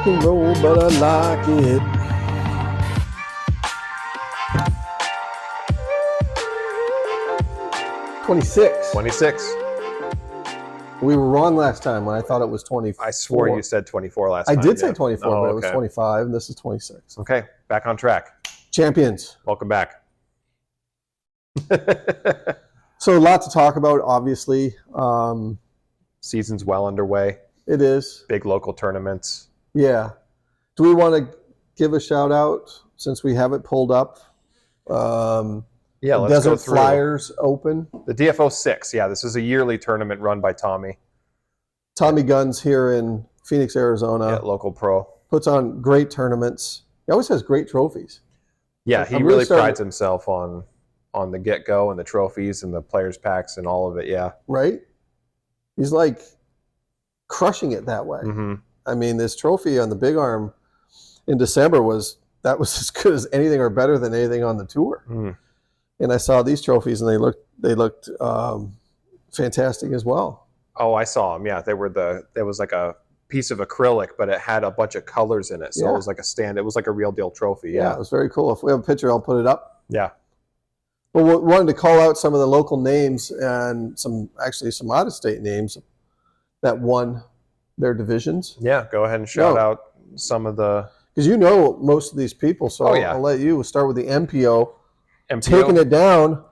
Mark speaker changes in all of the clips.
Speaker 1: rock and roll, but I like it. "26.
Speaker 2: 26.
Speaker 1: We were wrong last time when I thought it was 24.
Speaker 2: I swore you said 24 last
Speaker 1: I
Speaker 2: time.
Speaker 1: did say
Speaker 2: yeah.
Speaker 1: 24,
Speaker 2: Oh,
Speaker 1: but it was
Speaker 2: okay.
Speaker 1: 25, and this is 26.
Speaker 2: Okay, back on track.
Speaker 1: Champions.
Speaker 2: Welcome back.
Speaker 1: So a lot to talk about, obviously.
Speaker 2: Season's well underway.
Speaker 1: It is.
Speaker 2: Big local tournaments.
Speaker 1: Yeah. Do we want to give a shout out since we have it pulled up?
Speaker 2: Yeah, let's
Speaker 1: Desert
Speaker 2: go through.
Speaker 1: Flyers Open.
Speaker 2: The DFO 6. Yeah, this is a yearly tournament run by Tommy.
Speaker 1: Tommy Guns here in Phoenix, Arizona.
Speaker 2: Yeah, local pro.
Speaker 1: Puts on great tournaments. He always has great trophies.
Speaker 2: Yeah, he
Speaker 1: I'm
Speaker 2: really
Speaker 1: starting-
Speaker 2: prides himself on the get-go and the trophies and the players packs and all of it. Yeah.
Speaker 1: Right? He's like crushing it that way.
Speaker 2: Mm-hmm.
Speaker 1: I mean, this trophy on the Big Arm in December was as good as anything or better than anything on the tour.
Speaker 2: Mm.
Speaker 1: And I saw these trophies and they looked fantastic as well.
Speaker 2: Oh, I saw them. Yeah, there was like a piece of acrylic, but it had a bunch of colors in it. So
Speaker 1: Yeah.
Speaker 2: it was like a stand. It was like a real deal trophy.
Speaker 1: Yeah,
Speaker 2: Yeah.
Speaker 1: it was very cool. If we have a picture, I'll put it up.
Speaker 2: Yeah.
Speaker 1: But we wanted to call out some of the local names and some out-of-state names that won their divisions.
Speaker 2: Yeah. Go ahead and shout out some of the
Speaker 1: Because you know most of these people, so
Speaker 2: Oh, yeah.
Speaker 1: I'll let you start with the MPO.
Speaker 2: MPO.
Speaker 1: Taking it down,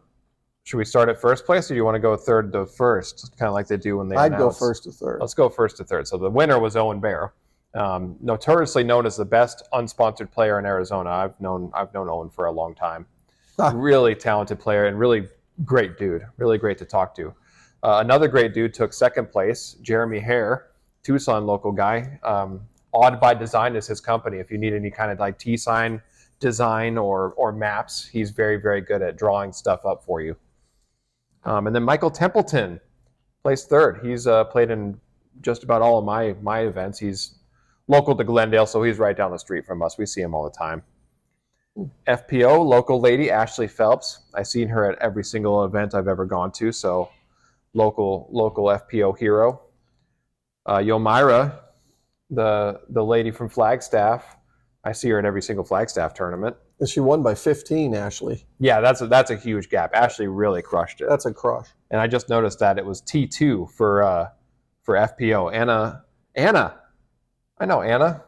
Speaker 2: Should we start at first place, or do you want to go third to first, kind of like they do when they
Speaker 1: I'd go
Speaker 2: announce?
Speaker 1: first to third.
Speaker 2: Let's go first to third. So the winner was Owen Bear, notoriously known as the best unsponsored player in Arizona. I've known Owen for a long time. Really talented player and really great dude. Really great to talk to. Another great dude took second place, Jeremy Hare, Tucson local guy. Odd by Design is his company. If you need any kind of like T-sign design or maps, he's very, very good at drawing stuff up for you. And then Michael Templeton placed third. He's played in just about all of my events. He's local to Glendale, so he's right down the street from us. We see him all the time. FPO, local lady, Ashley Phelps. I've seen her at every single event I've ever gone to, so local FPO hero. Yomira, the lady from Flagstaff. I see her at every single Flagstaff tournament.
Speaker 1: And she won by 15, Ashley.
Speaker 2: Yeah, that's a huge gap. Ashley really crushed it.
Speaker 1: That's a crush.
Speaker 2: And I just noticed that it was T2 for FPO. Anna, I know Anna.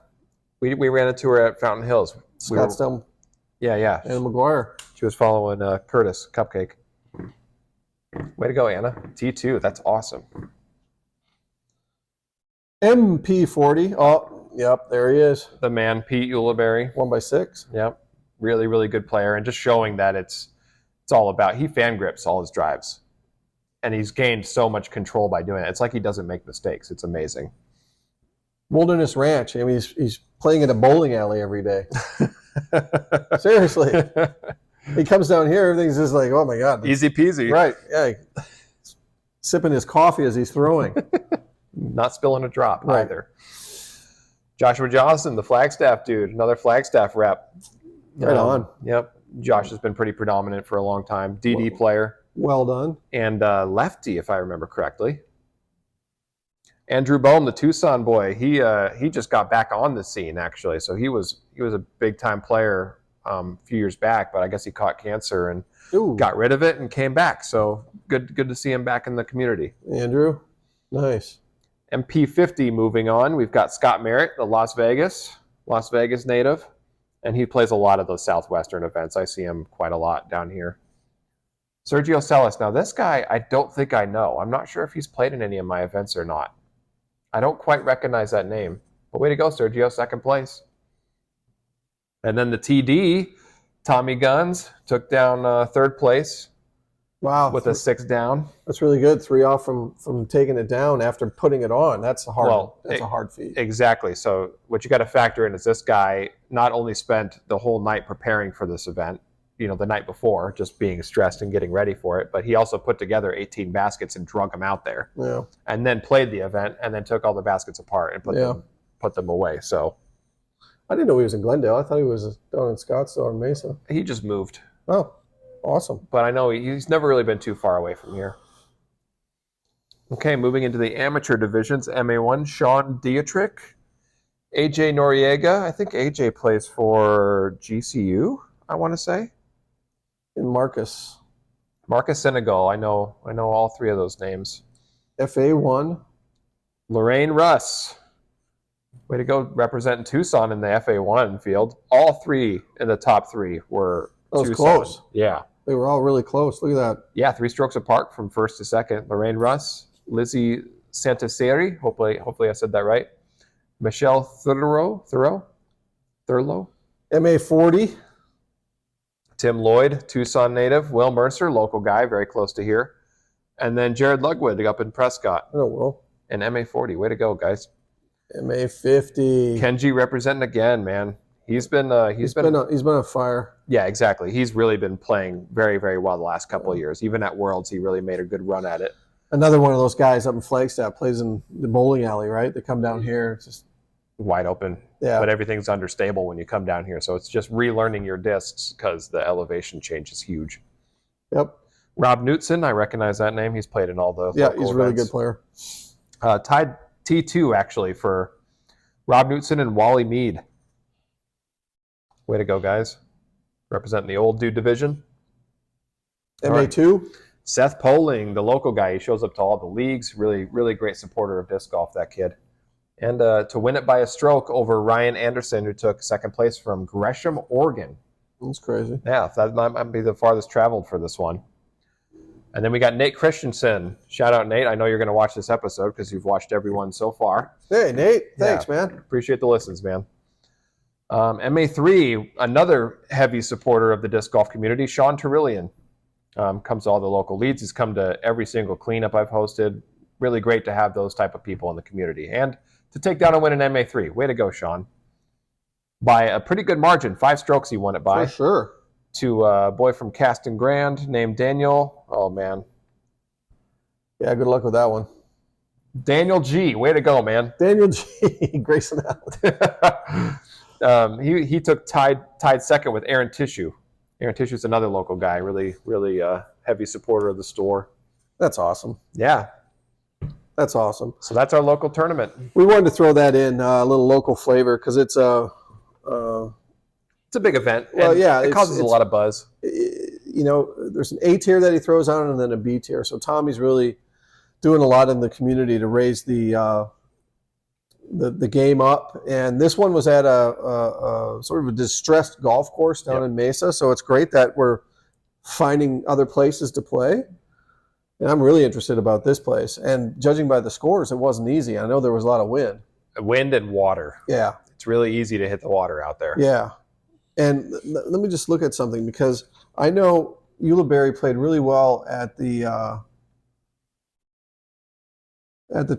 Speaker 2: We ran into her at Fountain Hills.
Speaker 1: Scottsdale,
Speaker 2: Yeah.
Speaker 1: Anna McGuire.
Speaker 2: She was following Curtis Cupcake. Way to go, Anna. T2. That's awesome.
Speaker 1: MP40. Oh, yep, there he is.
Speaker 2: The man, Pete Ulibarri.
Speaker 1: Won by 6.
Speaker 2: Yep. Really, really good player. And just showing that it's all about, he fan grips all his drives. And he's gained so much control by doing it. It's like he doesn't make mistakes. It's amazing.
Speaker 1: Wilderness Ranch. I mean, he's playing at a bowling alley every day. Seriously. He comes down here, everything's just like, oh my God.
Speaker 2: Easy peasy.
Speaker 1: Right, yeah. Sipping his coffee as he's throwing.
Speaker 2: Not spilling a drop
Speaker 1: Right.
Speaker 2: either. Joshua Johnson, the Flagstaff dude, another Flagstaff rep.
Speaker 1: Right on.
Speaker 2: Yep. Josh has been pretty predominant for a long time. DD player
Speaker 1: Well done.
Speaker 2: and lefty, if I remember correctly. Andrew Bohm, the Tucson boy, he just got back on the scene actually. So he was a big time player a few years back, but I guess he caught cancer and
Speaker 1: Ooh,
Speaker 2: got rid of it and came back. So good to see him back in the community.
Speaker 1: Andrew. Nice.
Speaker 2: MP50 moving on. We've got Scott Merritt, the Las Vegas native, and he plays a lot of those Southwestern events. I see him quite a lot down here. Sergio Celis. Now this guy, I don't think I know. I'm not sure if he's played in any of my events or not. I don't quite recognize that name. But way to go, Sergio, second place. And then the TD, Tommy Guns, took down third place
Speaker 1: Wow.
Speaker 2: with a 6 down.
Speaker 1: That's really good. 3 off from taking it down after putting it on. That's a hard feat.
Speaker 2: Exactly. So what you got to factor in is this guy not only spent the whole night preparing for this event, the night before, just being stressed and getting ready for it, but he also put together 18 baskets and drug them out there.
Speaker 1: Yeah.
Speaker 2: And then played the event and then took all the baskets apart and put them away. So
Speaker 1: I didn't know he was in Glendale. I thought he was down in Scottsdale or Mesa.
Speaker 2: he just moved.
Speaker 1: Oh, awesome.
Speaker 2: But I know he's never really been too far away from here. Okay, moving into the amateur divisions, MA1, Sean Dietrich AJ Noriega. I think AJ plays for GCU, I want to say.
Speaker 1: And Marcus.
Speaker 2: Marcus Senegal. I know all three of those names.
Speaker 1: FA1.
Speaker 2: Lorraine Russ. Way to go representing Tucson in the FA1 field. All three in the top three were
Speaker 1: That was
Speaker 2: Tucson.
Speaker 1: close.
Speaker 2: Yeah.
Speaker 1: They were all really close. Look at that.
Speaker 2: Yeah, 3 strokes apart from first to second. Lorraine Russ, Lizzie Santaseri, hopefully I said that right. Michelle Thurlow,
Speaker 1: MA40.
Speaker 2: Tim Lloyd, Tucson native. Will Mercer, local guy, very close to here. And then Jared Lugwood up in Prescott.
Speaker 1: Oh, well.
Speaker 2: And MA40. Way to go, guys.
Speaker 1: MA50.
Speaker 2: Kenji representing again, man. He's been
Speaker 1: on fire.
Speaker 2: Yeah, exactly. He's really been playing very, very well the last couple of years. Even at Worlds, he really made a good run at it.
Speaker 1: Another one of those guys up in Flagstaff plays in the bowling alley, right? They come down here. It's just
Speaker 2: wide open.
Speaker 1: Yeah.
Speaker 2: But everything's understable when you come down here. So it's just relearning your discs because the elevation change is huge.
Speaker 1: Yep.
Speaker 2: Rob Knutson, I recognize that name. He's played in all the
Speaker 1: Yeah,
Speaker 2: local
Speaker 1: he's a really
Speaker 2: events.
Speaker 1: good player.
Speaker 2: Tied T2, actually, for Rob Knutson and Wally Mead. Way to go, guys. Representing the old dude division.
Speaker 1: MA2.
Speaker 2: Seth Poling, the local guy. He shows up to all the leagues. Really, really great supporter of disc golf, that kid. And to win it by a stroke over Ryan Anderson, who took second place from Gresham, Oregon.
Speaker 1: That's crazy.
Speaker 2: Yeah, that might be the farthest traveled for this one. And then we got Nate Christensen. Shout out, Nate. I know you're going to watch this episode because you've watched every one so far.
Speaker 1: Hey, Nate. Thanks, man.
Speaker 2: Appreciate the listens, man. MA3, another heavy supporter of the disc golf community, Sean Terillian. Comes to all the local leads. He's come to every single cleanup I've hosted. Really great to have those type of people in the community. And to take down and win an MA3. Way to go, Sean. By a pretty good margin. 5 strokes he won it by.
Speaker 1: For sure.
Speaker 2: To a boy from Caston Grand named Daniel. Oh, man.
Speaker 1: Yeah, good luck with that one.
Speaker 2: Daniel G. Way to go, man.
Speaker 1: Daniel G. Grayson Allen.
Speaker 2: He took tied second with Aaron Tissue. Aaron Tissue's another local guy. Really, really heavy supporter of the store.
Speaker 1: That's awesome.
Speaker 2: Yeah.
Speaker 1: That's awesome.
Speaker 2: So that's our local tournament.
Speaker 1: We wanted to throw that in, a little local flavor, because it's a
Speaker 2: big event.
Speaker 1: Well,
Speaker 2: and
Speaker 1: yeah,
Speaker 2: it causes a lot of buzz.
Speaker 1: You know, there's an A tier that he throws on, and then a B tier. So Tommy's really doing a lot in the community to raise the game up. And this one was at a sort of a distressed golf course down in Mesa. So it's great that we're finding other places to play. And I'm really interested about this place. And judging by the scores, it wasn't easy. I know there was a lot of wind.
Speaker 2: Wind and water.
Speaker 1: Yeah.
Speaker 2: It's really easy to hit the water out there.
Speaker 1: Yeah. And let me just look at something, because I know Ulibarri played really well at the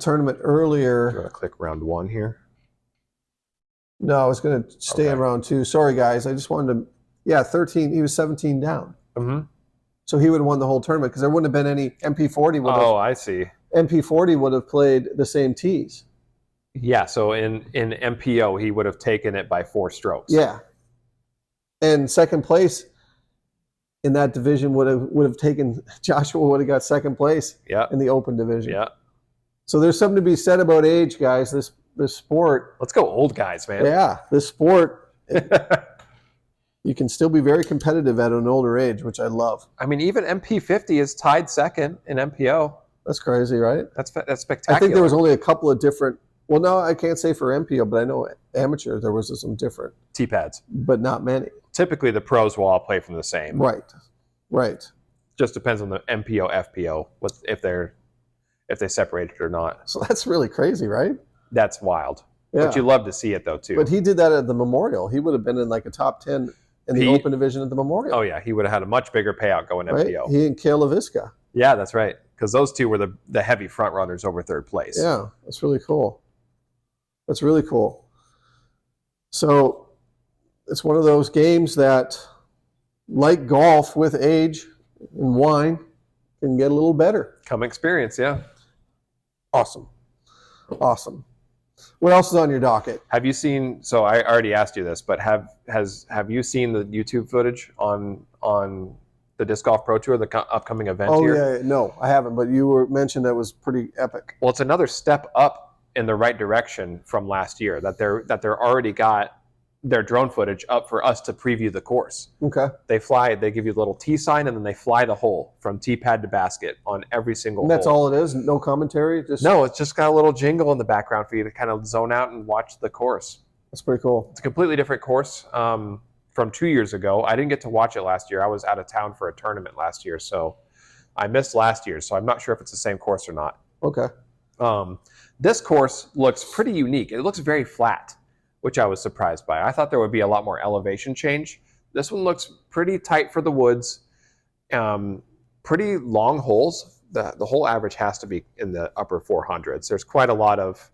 Speaker 1: tournament earlier.
Speaker 2: I'm going to click round 1 here.
Speaker 1: No, I was going to stay in round 2. Sorry, guys. I just wanted to. Yeah, 13. He was 17 down.
Speaker 2: Mm-hmm.
Speaker 1: So he would have won the whole tournament, because there wouldn't have been any MP40.
Speaker 2: I see.
Speaker 1: MP40 would have played the same tees.
Speaker 2: Yeah, so in MPO, he would have taken it by 4 strokes.
Speaker 1: Yeah. And second place in that division would have taken, Joshua would have got second place in the open division.
Speaker 2: Yeah.
Speaker 1: So there's something to be said about age, guys. This sport.
Speaker 2: Let's go old guys, man.
Speaker 1: Yeah, this sport, you can still be very competitive at an older age, which I love.
Speaker 2: I mean, even MP50 is tied second in MPO.
Speaker 1: That's crazy, right?
Speaker 2: That's spectacular.
Speaker 1: I think there was only a couple of different. Well, no, I can't say for MPO, but I know amateur there was some different
Speaker 2: T-pads,
Speaker 1: but not many.
Speaker 2: Typically, the pros will all play from the same.
Speaker 1: Right.
Speaker 2: Just depends on the MPO, FPO, if they separated or not.
Speaker 1: So that's really crazy, right?
Speaker 2: That's wild.
Speaker 1: Yeah.
Speaker 2: But you love to see it though too.
Speaker 1: But he did that at the Memorial. He would have been in like a top 10 in the open division at the Memorial.
Speaker 2: Oh yeah, he would have had a much bigger payout going
Speaker 1: right?
Speaker 2: MPO.
Speaker 1: He and Kale LaVisca.
Speaker 2: Yeah, that's right. Because those two were the heavy front runners over third place.
Speaker 1: Yeah, that's really cool. That's really cool. So it's one of those games that, like golf with age and wine, can get a little better.
Speaker 2: Come experience, yeah.
Speaker 1: Awesome. What else is on your docket?
Speaker 2: Have you seen? So I already asked you this, but have you seen the YouTube footage on the Disc Golf Pro Tour, the upcoming event here?
Speaker 1: Oh yeah, no, I haven't. But you mentioned that was pretty epic.
Speaker 2: Well, it's another step up in the right direction from last year. That they're already got their drone footage up for us to preview the course.
Speaker 1: Okay.
Speaker 2: They give you a little tee sign, and then they fly the hole from tee pad to basket on every single
Speaker 1: And that's
Speaker 2: hole.
Speaker 1: all it is? No commentary? Just
Speaker 2: No, it's just got a little jingle in the background for you to kind of zone out and watch the course.
Speaker 1: That's pretty cool.
Speaker 2: It's a completely different course from 2 years ago. I didn't get to watch it last year. I was out of town for a tournament last year, so I missed last year. So I'm not sure if it's the same course or not.
Speaker 1: Okay.
Speaker 2: This course looks pretty unique. It looks very flat, which I was surprised by. I thought there would be a lot more elevation change. This one looks pretty tight for the woods. Pretty long holes. The hole average has to be in the upper 400s. There's quite a lot of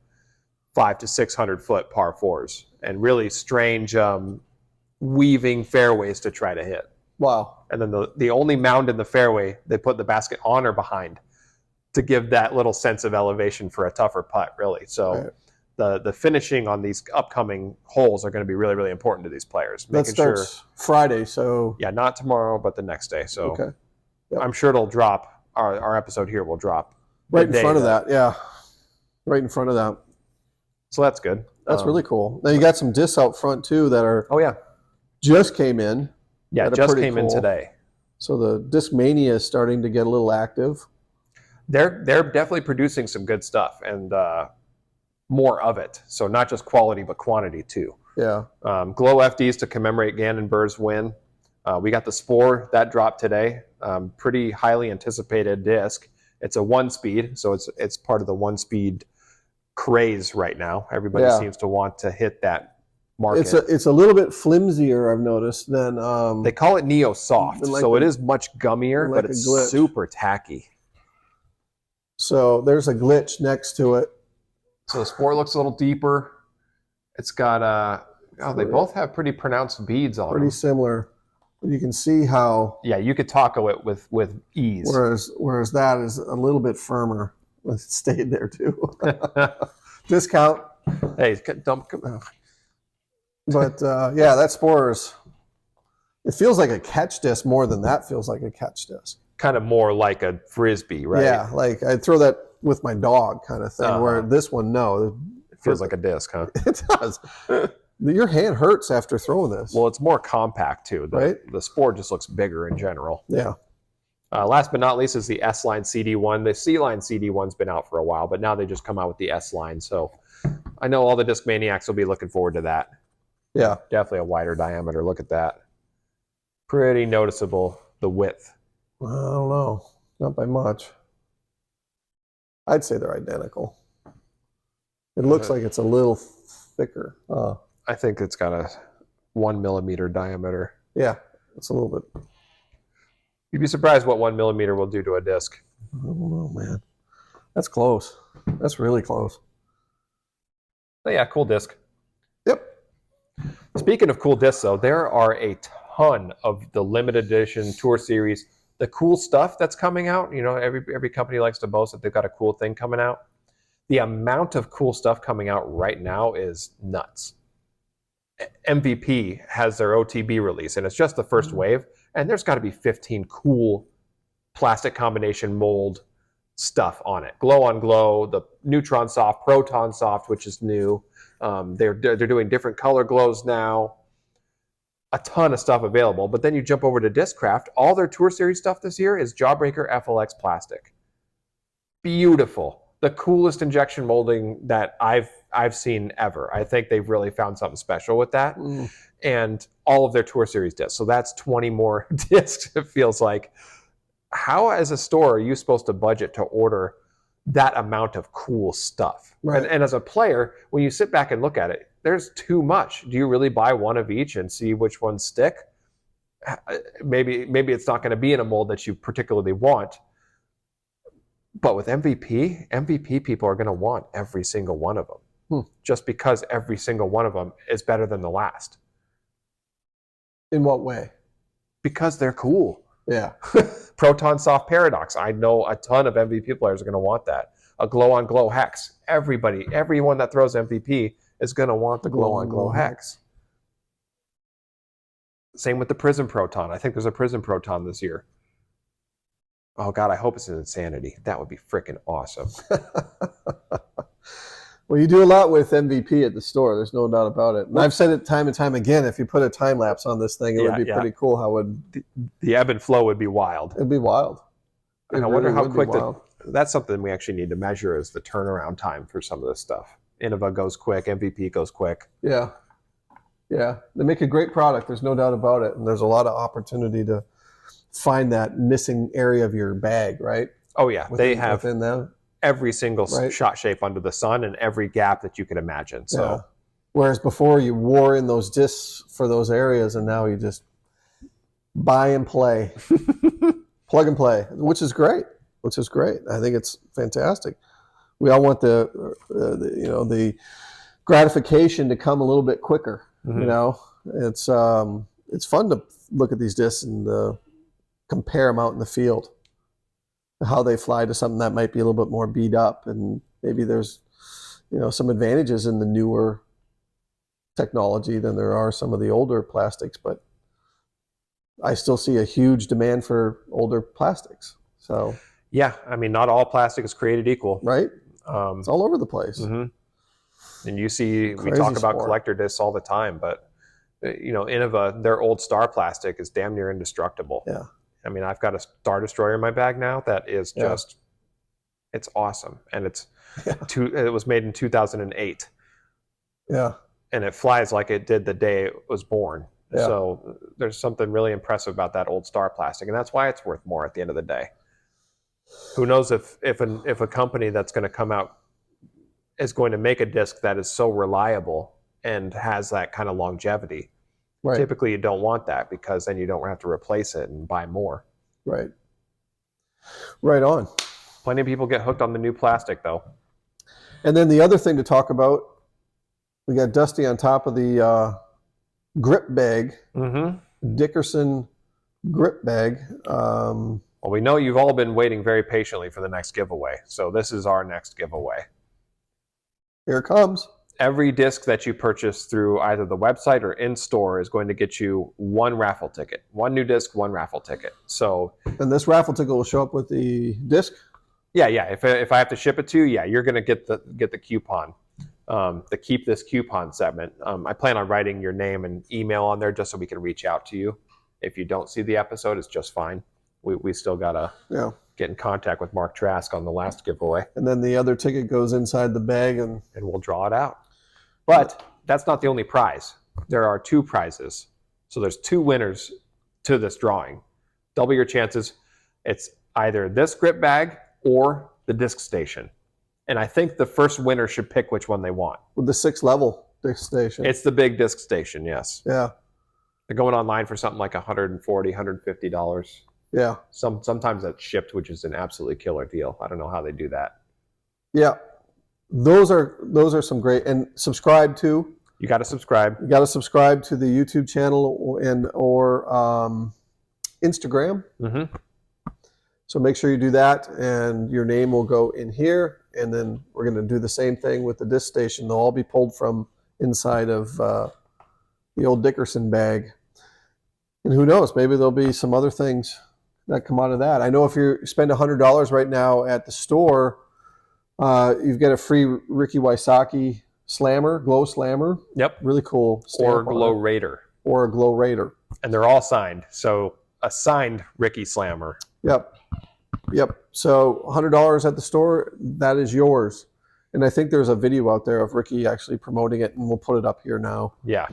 Speaker 2: 500 to 600 foot par fours and really strange weaving fairways to try to hit.
Speaker 1: Wow.
Speaker 2: And then the only mound in the fairway, they put the basket on or behind to give that little sense of elevation for a tougher putt, really. So the finishing on these upcoming holes are going to be really, really important to these players.
Speaker 1: That starts Friday, so...
Speaker 2: Yeah, not tomorrow, but the next day. So
Speaker 1: Okay. Yep.
Speaker 2: I'm sure it'll drop. Our episode here will drop.
Speaker 1: Right in front of that, yeah. Right in front of that.
Speaker 2: So that's good.
Speaker 1: That's really cool. Now you got some discs out front, too, that are...
Speaker 2: Oh, yeah.
Speaker 1: Just came in.
Speaker 2: Yeah,
Speaker 1: that are
Speaker 2: just
Speaker 1: pretty
Speaker 2: came in
Speaker 1: cool.
Speaker 2: today.
Speaker 1: So the Disc Mania is starting to get a little active.
Speaker 2: They're definitely producing some good stuff and more of it. So not just quality, but quantity too.
Speaker 1: Yeah.
Speaker 2: Glow FDs to commemorate Gannon Buhr's win. We got the Spore that dropped today. Pretty highly anticipated disc. It's a 1-speed, so it's part of the 1-speed craze right now. Everybody seems to want to hit that market.
Speaker 1: It's a little bit flimsier, I've noticed, than...
Speaker 2: They call it Neo Soft,
Speaker 1: like
Speaker 2: so it is much gummier,
Speaker 1: like
Speaker 2: but it's
Speaker 1: a glitch.
Speaker 2: super tacky.
Speaker 1: So there's a glitch next to it.
Speaker 2: So the Sport looks a little deeper. It's got they both have pretty pronounced beads on
Speaker 1: Pretty
Speaker 2: them.
Speaker 1: similar. But you can see how...
Speaker 2: Yeah, you could taco it with ease.
Speaker 1: Whereas that is a little bit firmer. It stayed there, too. Discount.
Speaker 2: Hey, dump.
Speaker 1: But, yeah, that Spore is... It feels like a catch disc more than that feels like a catch disc.
Speaker 2: Kind of more like a Frisbee, right?
Speaker 1: Yeah, like I'd throw that with my dog kind of thing, where this one, no.
Speaker 2: It feels like a disc, huh?
Speaker 1: It does. Your hand hurts after throwing this.
Speaker 2: Well, it's more compact, too.
Speaker 1: Right?
Speaker 2: The Sport just looks bigger in general.
Speaker 1: Yeah.
Speaker 2: Last but not least is the S-Line CD1. The C-Line CD1's been out for a while, but now they just come out with the S-Line. So I know all the Disc Maniacs will be looking forward to that.
Speaker 1: Yeah.
Speaker 2: Definitely a wider diameter. Look at that. Pretty noticeable, the width.
Speaker 1: I don't know. Not by much. I'd say they're identical. It looks like it's a little thicker.
Speaker 2: I think it's got a 1 millimeter diameter.
Speaker 1: Yeah, it's a little bit.
Speaker 2: You'd be surprised what 1 millimeter will do to a disc.
Speaker 1: I don't know, man. That's close. That's really close.
Speaker 2: But yeah, cool disc.
Speaker 1: Yep.
Speaker 2: Speaking of cool discs, though, there are a ton of the limited edition Tour Series. The cool stuff that's coming out, you know, every company likes to boast that they've got a cool thing coming out. The amount of cool stuff coming out right now is nuts. MVP has their OTB release, and it's just the first wave, and there's got to be 15 cool plastic combination mold stuff on it. Glow on Glow, the Neutron Soft, Proton Soft, which is new. They're doing different color glows now. A ton of stuff available. But then you jump over to Discraft. All their Tour Series stuff this year is Jawbreaker FLX plastic. Beautiful. The coolest injection molding that I've seen ever. I think they've really found something special with that. And all of their Tour Series discs. So that's 20 more discs, it feels like. How, as a store, are you supposed to budget to order that amount of cool stuff?
Speaker 1: Right.
Speaker 2: And as a player, when you sit back and look at it, there's too much. Do you really buy one of each and see which ones stick? Maybe it's not going to be in a mold that you particularly want. But with MVP people are going to want every single one of them. Just because every single one of them is better than the last.
Speaker 1: In what way?
Speaker 2: Because they're cool.
Speaker 1: Yeah.
Speaker 2: Proton Soft Paradox. I know a ton of MVP players are going to want that. A Glow on Glow Hex. Everyone that throws MVP is going to want the Glow on Glow Hex. Same with the Prism Proton. I think there's a Prism Proton this year. Oh God, I hope it's an Insanity. That would be freaking awesome.
Speaker 1: Well, you do a lot with MVP at the store. There's no doubt about it. And I've said it time and time again. If you put a time lapse on this thing, it would be pretty cool. How
Speaker 2: the ebb and flow would be wild.
Speaker 1: It'd be wild.
Speaker 2: And I wonder how quick that's something we actually need to measure is the turnaround time for some of this stuff. Innova goes quick, MVP goes quick.
Speaker 1: Yeah. Yeah. They make a great product. There's no doubt about it. And there's a lot of opportunity to find that missing area of your bag, right?
Speaker 2: Oh, yeah. They have
Speaker 1: within them.
Speaker 2: Every single shot shape under the sun and every gap that you can imagine. So,
Speaker 1: yeah. Whereas before you wore in those discs for those areas, and now you just buy and play, plug and play, which is great. I think it's fantastic. We all want the gratification to come a little bit quicker. Mm-hmm. You know, it's fun to look at these discs and compare them out in the field. How they fly to something that might be a little bit more beat up, and maybe there's some advantages in the newer technology than there are some of the older plastics, but I still see a huge demand for older plastics. So
Speaker 2: yeah, I mean, not all plastic is created equal,
Speaker 1: right? It's all over the place.
Speaker 2: Mm-hmm. And we talk about collector discs all the time, but Innova, their old Star plastic is damn near indestructible.
Speaker 1: Yeah.
Speaker 2: I mean, I've got a Star Destroyer in my bag now that is just, it's awesome. And it was made in 2008.
Speaker 1: Yeah.
Speaker 2: And it flies like it did the day it was born.
Speaker 1: Yeah.
Speaker 2: So there's something really impressive about that old Star plastic. And that's why it's worth more at the end of the day. Who knows if a company that's going to come out is going to make a disc that is so reliable and has that kind of longevity. Right. Typically, you don't want that because then you don't have to replace it and buy more.
Speaker 1: Right. Right on.
Speaker 2: Plenty of people get hooked on the new plastic, though.
Speaker 1: And then the other thing to talk about, we got Dusty on top of the grip bag, Dickerson grip bag.
Speaker 2: Well, we know you've all been waiting very patiently for the next giveaway, so this is our next giveaway.
Speaker 1: Here it comes.
Speaker 2: Every disc that you purchase through either the website or in-store is going to get you one raffle ticket. One new disc, one raffle ticket. So,
Speaker 1: and this raffle ticket will show up with the disc?
Speaker 2: Yeah. If I have to ship it to you, you're going to get the coupon, the Keep This Coupon segment. I plan on writing your name and email on there just so we can reach out to you. If you don't see the episode, it's just fine. We still got to get in contact with Mark Trask on the last giveaway.
Speaker 1: And then the other ticket goes inside the bag and
Speaker 2: we'll draw it out. But that's not the only prize. There are two prizes. So there's two winners to this drawing. Double your chances. It's either this grip bag or the disc station. And I think the first winner should pick which one they want.
Speaker 1: With the 6 level disc station.
Speaker 2: It's the big disc station, yes.
Speaker 1: Yeah.
Speaker 2: They're going online for something like $140, $150.
Speaker 1: Yeah.
Speaker 2: Sometimes that's shipped, which is an absolutely killer deal. I don't know how they do that.
Speaker 1: Yeah. Those are some great, and subscribe to.
Speaker 2: You got to subscribe.
Speaker 1: You got to subscribe to the YouTube channel or Instagram.
Speaker 2: Mm-hmm.
Speaker 1: So make sure you do that, and your name will go in here. And then we're going to do the same thing with the disc station. They'll all be pulled from inside of the old Dickerson bag. And who knows? Maybe there'll be some other things that come out of that. I know if you spend $100 right now at the store, you've got a free Ricky Wysocki slammer, glow slammer.
Speaker 2: Yep.
Speaker 1: Really cool.
Speaker 2: Or glow raider.
Speaker 1: Or a glow raider.
Speaker 2: And they're all signed. So a signed Ricky slammer.
Speaker 1: Yep. So $100 at the store, that is yours. And I think there's a video out there of Ricky actually promoting it, and we'll put it up here now.
Speaker 2: Yeah.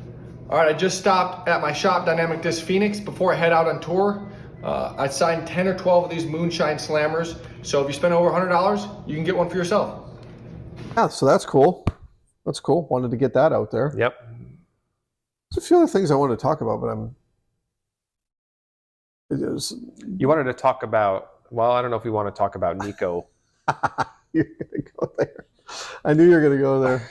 Speaker 3: All right, I just stopped at my shop, Dynamic Disc Phoenix, before I head out on tour. I signed 10 or 12 of these Moonshine Slammers. So if you spend over $100, you can get one for yourself.
Speaker 1: Yeah, so that's cool. That's cool. Wanted to get that out there.
Speaker 2: Yep.
Speaker 1: There's a few other things I want to talk about, but
Speaker 2: You wanted to talk about, well, I don't know if we want to talk about Nico.
Speaker 1: You're going to go there. I knew you were going to go there.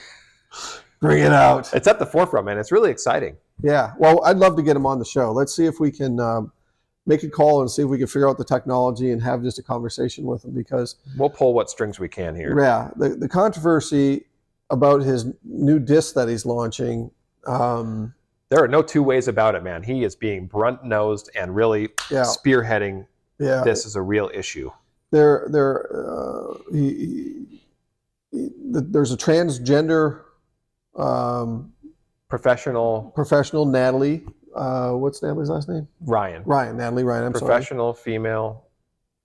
Speaker 1: Bring it out.
Speaker 2: It's at the forefront, man. It's really exciting.
Speaker 1: Yeah. Well, I'd love to get him on the show. Let's see if we can make a call and see if we can figure out the technology and have just a conversation with him, because
Speaker 2: we'll pull what strings we can here.
Speaker 1: Yeah. The controversy about his new disc that he's launching.
Speaker 2: There are no two ways about it, man. He is being brunt-nosed and really spearheading this is a real issue.
Speaker 1: He there's a transgender
Speaker 2: Professional
Speaker 1: professional, Natalie. What's Natalie's last name?
Speaker 2: Ryan.
Speaker 1: Natalie Ryan. I'm sorry.
Speaker 2: Professional female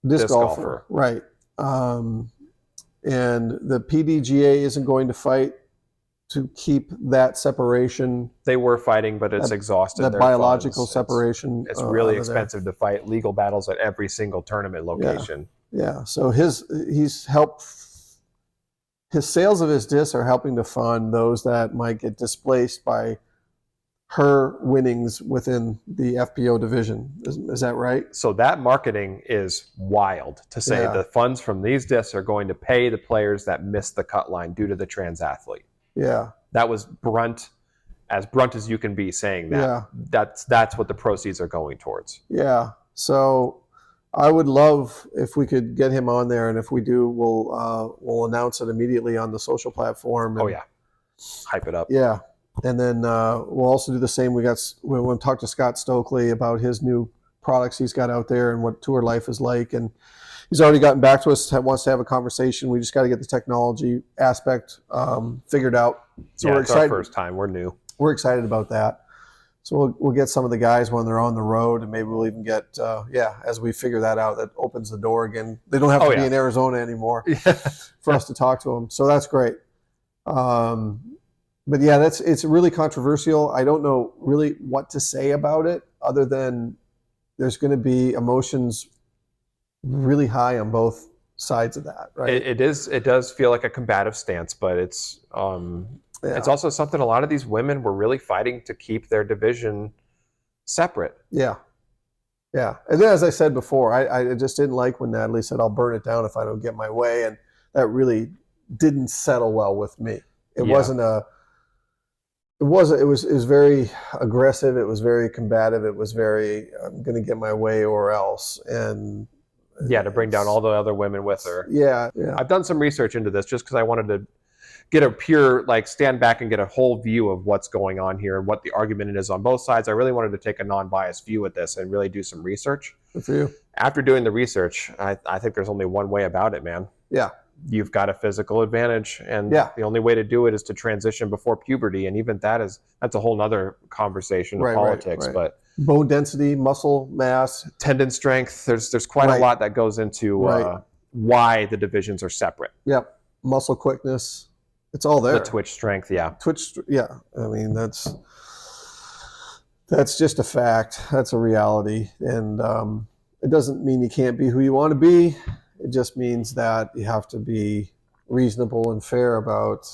Speaker 1: Disc
Speaker 2: disc
Speaker 1: golfer. Right. And the PDGA isn't going to fight to keep that separation,
Speaker 2: They were fighting, but it's exhausted.
Speaker 1: that
Speaker 2: their
Speaker 1: biological
Speaker 2: funds.
Speaker 1: separation.
Speaker 2: It's really
Speaker 1: over there.
Speaker 2: expensive to fight legal battles at every single tournament location.
Speaker 1: Yeah. So he's helped. His sales of his discs are helping to fund those that might get displaced by her winnings within the FPO division. Is that right?
Speaker 2: So that marketing is wild to say
Speaker 1: Yeah.
Speaker 2: the funds from these discs are going to pay the players that missed the cut line due to the trans athlete.
Speaker 1: Yeah.
Speaker 2: That was blunt as you can be saying that.
Speaker 1: Yeah.
Speaker 2: That's what the proceeds are going towards.
Speaker 1: Yeah. So I would love if we could get him on there, and if we do, we'll announce it immediately on the social platform.
Speaker 2: Oh
Speaker 1: and-
Speaker 2: yeah, hype it up.
Speaker 1: Yeah. And then we'll also do the same. We want to talk to Scott Stokely about his new products he's got out there and what tour life is like. And he's already gotten back to us, wants to have a conversation. We just got to get the technology aspect figured out. So
Speaker 2: Yeah,
Speaker 1: we're
Speaker 2: it's our
Speaker 1: excited.
Speaker 2: first time. We're new.
Speaker 1: We're excited about that. So we'll get some of the guys when they're on the road, and maybe we'll even get as we figure that out, that opens the door again. They don't have to be in Arizona anymore for us to talk to them. So that's great. But yeah, it's really controversial. I don't know really what to say about it, other than there's going to be emotions really high on both sides of that, right?
Speaker 2: It does feel like a combative stance, but it's also something a lot of these women were really fighting to keep their division separate.
Speaker 1: Yeah. Yeah. And then, as I said before, I just didn't like when Natalie said, "I'll burn it down if I don't get my way." And that really didn't settle well with me. It was very aggressive. It was very combative. It was very, I'm going to get my way or else. And
Speaker 2: yeah, to bring down all the other women with her.
Speaker 1: Yeah.
Speaker 2: I've done some research into this just because I wanted to get a pure, stand back and get a whole view of what's going on here and what the argument is on both sides. I really wanted to take a non-biased view at this and really do some research.
Speaker 1: Good for you.
Speaker 2: After doing the research, I think there's only one way about it, man.
Speaker 1: Yeah.
Speaker 2: You've got a physical advantage, and the only way to do it is to transition before puberty, and even that's a whole nother conversation of politics.
Speaker 1: Right.
Speaker 2: But
Speaker 1: bone density, muscle mass,
Speaker 2: tendon strength, there's quite a lot that goes into why the divisions are separate.
Speaker 1: Yep. Muscle quickness, it's all there.
Speaker 2: The twitch strength, yeah.
Speaker 1: I mean, that's just a fact. That's a reality, and it doesn't mean you can't be who you want to be. It just means that you have to be reasonable and fair about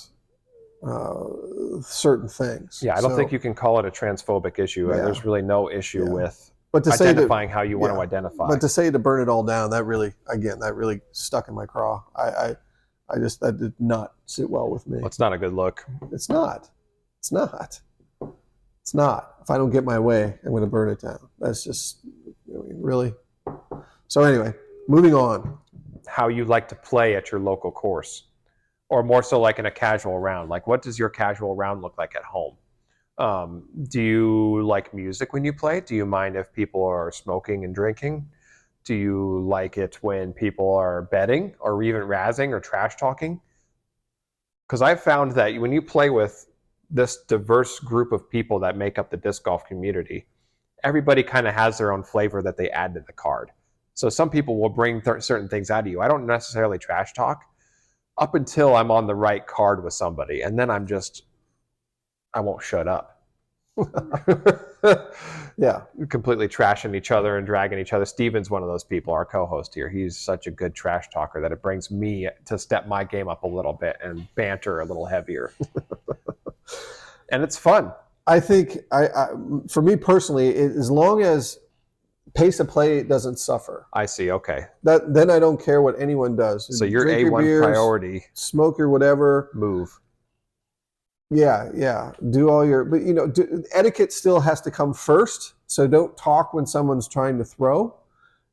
Speaker 1: certain things.
Speaker 2: Yeah, I don't think you can call it a transphobic issue. There's really no issue with identifying how you want to identify.
Speaker 1: But to say to burn it all down, that really stuck in my craw. That did not sit well with me.
Speaker 2: Well, it's not a good look.
Speaker 1: It's not. If I don't get my way, I'm going to burn it down. That's just, really. So anyway, moving on.
Speaker 2: How you like to play at your local course, or more so like in a casual round. Like, what does your casual round look like at home? Do you like music when you play? Do you mind if people are smoking and drinking? Do you like it when people are betting or even razzing or trash talking? Because I've found that when you play with this diverse group of people that make up the disc golf community, everybody kind of has their own flavor that they add to the card. So some people will bring certain things out of you. I don't necessarily trash talk up until I'm on the right card with somebody. And then I won't shut up.
Speaker 1: Yeah.
Speaker 2: Completely trashing each other and dragging each other. Steven's one of those people, our co-host here. He's such a good trash talker that it brings me to step my game up a little bit and banter a little heavier. And it's fun.
Speaker 1: I think, for me personally, as long as pace of play doesn't suffer.
Speaker 2: I see. Okay.
Speaker 1: Then I don't care what anyone does.
Speaker 2: So your
Speaker 1: Drink
Speaker 2: A1
Speaker 1: beers,
Speaker 2: priority.
Speaker 1: Smoke your whatever.
Speaker 2: Move.
Speaker 1: Yeah. Do all your, but etiquette still has to come first. So don't talk when someone's trying to throw,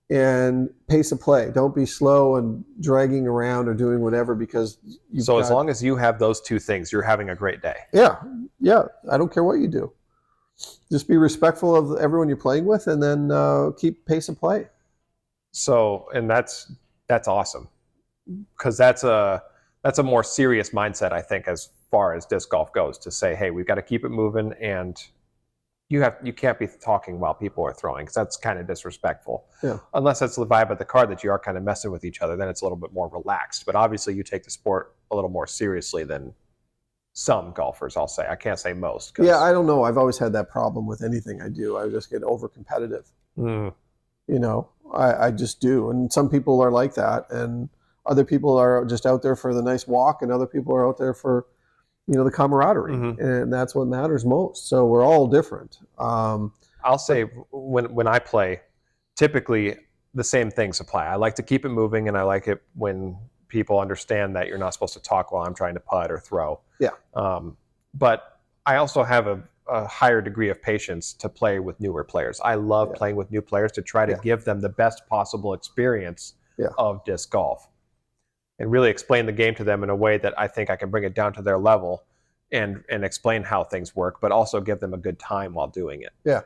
Speaker 1: and pace of play. Don't be slow and dragging around or doing whatever because
Speaker 2: as long as you have those two things, you're having a great day.
Speaker 1: Yeah. I don't care what you do. Just be respectful of everyone you're playing with, and then keep pace of play.
Speaker 2: So, and that's awesome, because that's a That's a more serious mindset, I think, as far as disc golf goes, to say, hey, we've got to keep it moving, and you can't be talking while people are throwing, because that's kind of disrespectful.
Speaker 1: Yeah.
Speaker 2: Unless that's the vibe of the card, that you are kind of messing with each other, then it's a little bit more relaxed. But obviously you take the sport a little more seriously than some golfers, I'll say. I can't say most.
Speaker 1: Yeah, I don't know. I've always had that problem with anything I do. I just get over competitive.
Speaker 2: Mm.
Speaker 1: You know, I just do. And some people are like that. And other people are just out there for the nice walk, and other people are out there for, the camaraderie.
Speaker 2: Mhm.
Speaker 1: And that's what matters most. So we're all different.
Speaker 2: I'll say when I play, typically the same things apply. I like to keep it moving, and I like it when people understand that you're not supposed to talk while I'm trying to putt or throw.
Speaker 1: Yeah.
Speaker 2: But I also have a higher degree of patience to play with newer players. I love playing with new players to try to give them the best possible experience of disc golf, and really explain the game to them in a way that I think I can bring it down to their level and explain how things work, but also give them a good time while doing it.
Speaker 1: Yeah.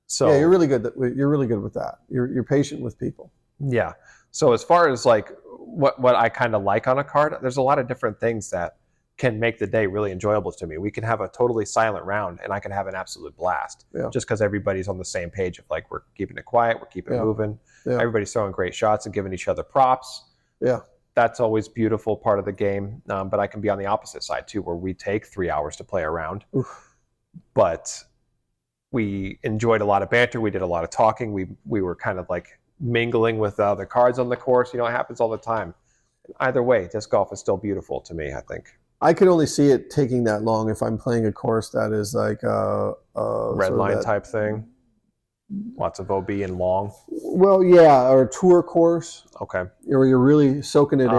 Speaker 2: So
Speaker 1: yeah, you're really good. You're really good with that. You're patient with people.
Speaker 2: yeah. So as far as like what I kind of like on a card, there's a lot of different things that can make the day really enjoyable to me. We can have a totally silent round, and I can have an absolute blast, just because everybody's on the same page of like, we're keeping it quiet, we're keeping it moving. Yeah. Everybody's throwing great shots and giving each other props.
Speaker 1: Yeah.
Speaker 2: That's always beautiful part of the game. But I can be on the opposite side too, where we take 3 hours to play a round. Oof. But we enjoyed a lot of banter. We did a lot of talking. We were kind of like mingling with other cards on the course. It happens all the time. Either way, disc golf is still beautiful to me, I think.
Speaker 1: I can only see it taking that long if I'm playing a course that is like a
Speaker 2: red line type thing. Lots of OB and long.
Speaker 1: Well, yeah, or a tour course.
Speaker 2: Okay.
Speaker 1: Where you're really soaking it in.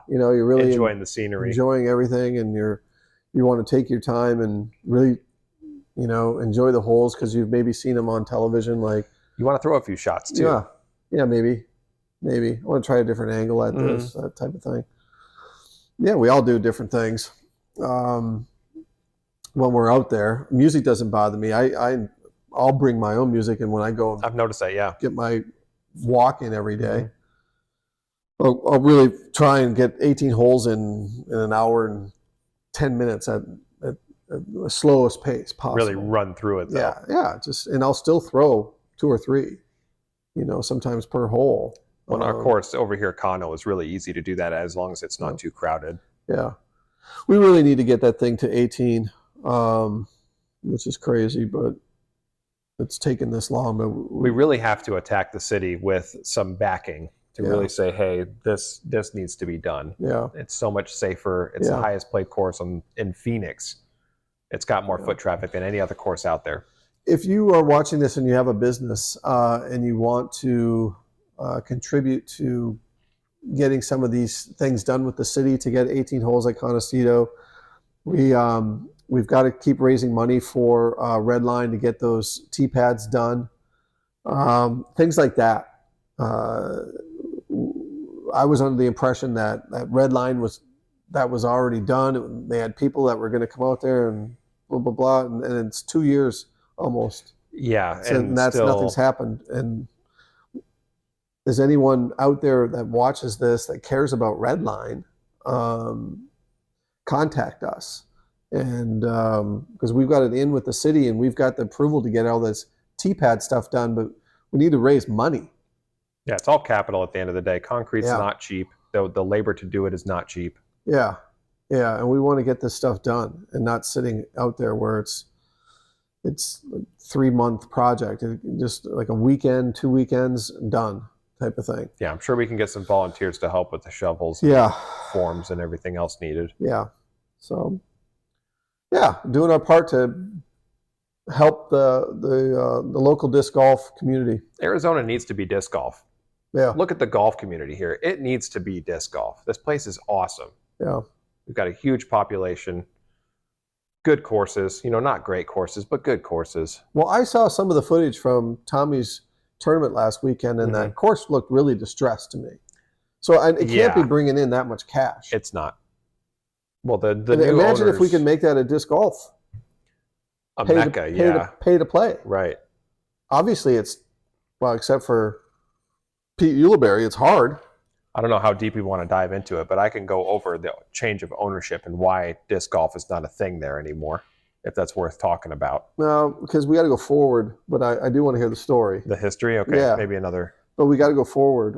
Speaker 1: You're really
Speaker 2: enjoying the scenery,
Speaker 1: enjoying everything, and you want to take your time and really, enjoy the holes because you've maybe seen them on television. Like
Speaker 2: you want to throw a few shots too.
Speaker 1: Yeah, maybe. I want to try a different angle at this, that type of thing. Yeah, we all do different things. When we're out there, music doesn't bother me. I'll bring my own music, and when I go,
Speaker 2: I've noticed that. Yeah,
Speaker 1: get my walk in every day. I'll really try and get 18 holes in an hour and 10 minutes at the slowest pace possible.
Speaker 2: Really run through it, though.
Speaker 1: Yeah. And I'll still throw 2 or 3, sometimes per hole.
Speaker 2: On our course over here at Kano, it's really easy to do that as long as it's not too crowded.
Speaker 1: Yeah. We really need to get that thing to 18, which is crazy, but it's taken this long. But
Speaker 2: we really have to attack the city with some backing to really say, hey, this needs to be done.
Speaker 1: Yeah.
Speaker 2: It's so much safer. It's the highest played course in Phoenix. It's got more foot traffic than any other course out there.
Speaker 1: If you are watching this and you have a business and you want to contribute to getting some of these things done with the city to get 18 holes at Contecito, we've got to keep raising money for Redline to get those tee pads done, things like that. I was under the impression that Redline was already done. They had people that were going to come out there and blah blah blah, and it's 2 years almost.
Speaker 2: Yeah,
Speaker 1: and nothing's happened. And is anyone out there that watches this that cares about Redline, contact us. And because we've got it in with the city and we've got the approval to get all this T-pad stuff done, but we need to raise money.
Speaker 2: Yeah, it's all capital at the end of the day. Concrete's not cheap. The labor to do it is not cheap.
Speaker 1: Yeah, and we want to get this stuff done and not sitting out there where it's a 3-month project. Just like a weekend, 2 weekends, done type of thing.
Speaker 2: Yeah, I'm sure we can get some volunteers to help with the shovels, forms, and everything else needed.
Speaker 1: Yeah, so doing our part to help the local disc golf community.
Speaker 2: Arizona needs to be disc golf.
Speaker 1: Yeah,
Speaker 2: look at the golf community here. It needs to be disc golf. This place is awesome.
Speaker 1: Yeah,
Speaker 2: we've got a huge population. Good courses, not great courses, but good courses.
Speaker 1: Well, I saw some of the footage from Tommy's tournament last weekend, and that course looked really distressed to me. So it can't be bringing in that much cash.
Speaker 2: It's not. Well, the new
Speaker 1: imagine
Speaker 2: owners,
Speaker 1: if we could make that a disc golf. Pay to play.
Speaker 2: Right.
Speaker 1: Obviously, except for Pete Ulibarri, it's hard.
Speaker 2: I don't know how deep we want to dive into it, but I can go over the change of ownership and why disc golf is not a thing there anymore, if that's worth talking about.
Speaker 1: No, because we got to go forward, but I do want to hear the story.
Speaker 2: The history? Okay,
Speaker 1: Yeah.
Speaker 2: maybe another.
Speaker 1: But we got to go forward.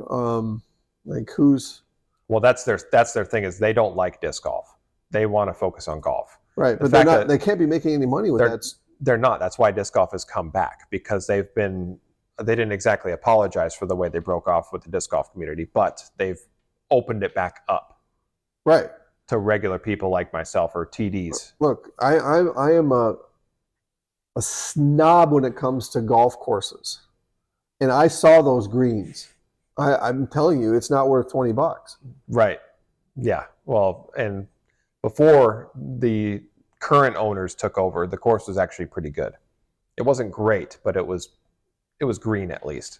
Speaker 1: Like who's
Speaker 2: Well, that's their thing is they don't like disc golf. They want to focus on golf.
Speaker 1: right? But
Speaker 2: fact
Speaker 1: they're not.
Speaker 2: that
Speaker 1: They can't be making any money with that.
Speaker 2: They're not. That's why disc golf has come back, because they didn't exactly apologize for the way they broke off with the disc golf community, but they've opened it back up
Speaker 1: Right.
Speaker 2: to regular people like myself or TDs.
Speaker 1: Look, I am a snob when it comes to golf courses, and I saw those greens. I'm telling you, it's not worth $20.
Speaker 2: Right. Yeah. Well, and before the current owners took over, the course was actually pretty good. It wasn't great, but it was green at least.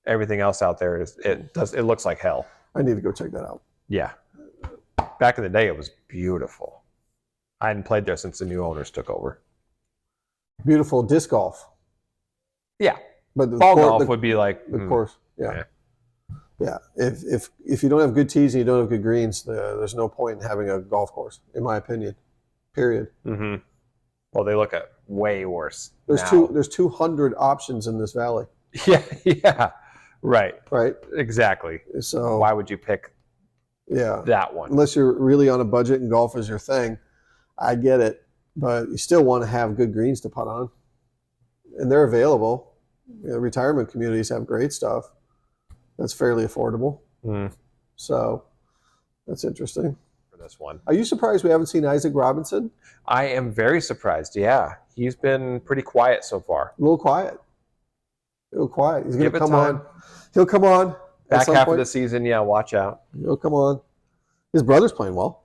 Speaker 2: Everything else out there it looks like hell.
Speaker 1: I need to go check that out.
Speaker 2: Yeah. Back in the day, it was beautiful. I hadn't played there since the new owners took over.
Speaker 1: Beautiful disc golf,
Speaker 2: Yeah.
Speaker 1: but the
Speaker 2: Ball
Speaker 1: cour-
Speaker 2: golf
Speaker 1: the,
Speaker 2: would be like,
Speaker 1: the course, yeah.
Speaker 2: Yeah.
Speaker 1: Yeah. If you don't have good tees and you don't have good greens, there's no point in having a golf course, in my opinion. Period.
Speaker 2: Mm-hmm. Well, they look at way worse.
Speaker 1: There's
Speaker 2: now.
Speaker 1: there's 200 options in this valley,
Speaker 2: Yeah. Yeah. Right.
Speaker 1: right?
Speaker 2: Exactly.
Speaker 1: So
Speaker 2: Why would you pick
Speaker 1: yeah,
Speaker 2: that one?
Speaker 1: unless you're really on a budget and golf is your thing, I get it. But you still want to have good greens to putt on, and they're available. You know, retirement communities have great stuff that's fairly affordable.
Speaker 2: Mm,
Speaker 1: So that's interesting.
Speaker 2: for this one.
Speaker 1: Are you surprised we haven't seen Isaac Robinson?
Speaker 2: I am very surprised. Yeah. He's been pretty quiet so far.
Speaker 1: A little quiet. A little quiet. He's going
Speaker 2: Give
Speaker 1: to
Speaker 2: it
Speaker 1: come
Speaker 2: time.
Speaker 1: on. He'll come on. at
Speaker 2: Back
Speaker 1: some
Speaker 2: half
Speaker 1: point.
Speaker 2: of the season, yeah, watch out.
Speaker 1: He'll come on. His brother's playing well.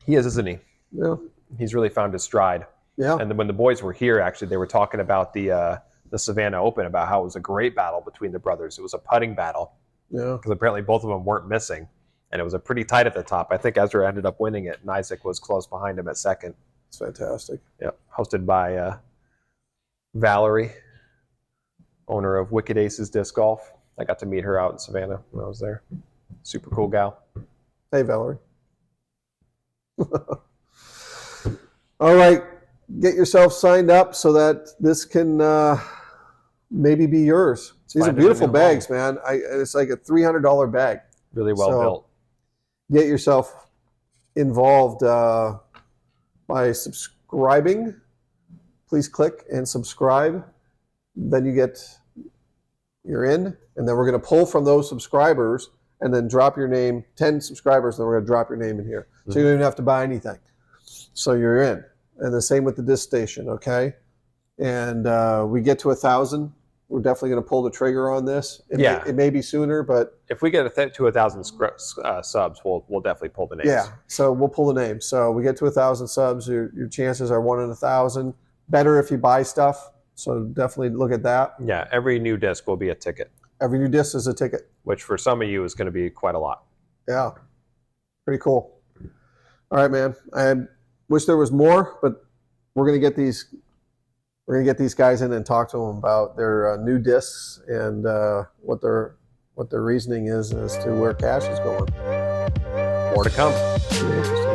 Speaker 2: He is, isn't he?
Speaker 1: Yeah.
Speaker 2: He's really found his stride.
Speaker 1: Yeah.
Speaker 2: And then when the boys were here, actually, they were talking about the Savannah Open, about how it was a great battle between the brothers. It was a putting battle
Speaker 1: Yeah.
Speaker 2: because apparently both of them weren't missing. And it was a pretty tight at the top. I think Ezra ended up winning it, and Isaac was close behind him at second.
Speaker 1: It's fantastic.
Speaker 2: Yep. Hosted by Valerie, owner of Wicked Aces Disc Golf. I got to meet her out in Savannah when I was there. Super cool gal.
Speaker 1: Hey, Valerie. All right. Get yourself signed up so that this can maybe be yours. These are
Speaker 2: Find a
Speaker 1: beautiful
Speaker 2: new
Speaker 1: bags, man. It's like a $300 bag.
Speaker 2: Really well
Speaker 1: So-
Speaker 2: built.
Speaker 1: Get yourself involved by subscribing. Please click and subscribe. Then you're in, and then we're going to pull from those subscribers and then drop your name. 10 subscribers, then we're going to drop your name in here, so you don't even have to buy anything. So you're in, and the same with the disc station, okay? And we get to 1,000. We're definitely going to pull the trigger on this. It may be sooner, but
Speaker 2: If we get to 1,000 subs, we'll definitely pull the names.
Speaker 1: yeah. So we'll pull the name. So we get to 1,000 subs. Your chances are 1 in 1,000. Better if you buy stuff. So definitely look at that.
Speaker 2: Yeah, every new disc will be a ticket,
Speaker 1: Every new disc is a ticket.
Speaker 2: which for some of you is going to be quite a lot.
Speaker 1: Yeah. Pretty cool. All right, man. I wish there was more, but we're gonna get these guys in and talk to them about their new discs and what their reasoning is as to where cash is going.
Speaker 2: More to come.
Speaker 1: Pretty interesting.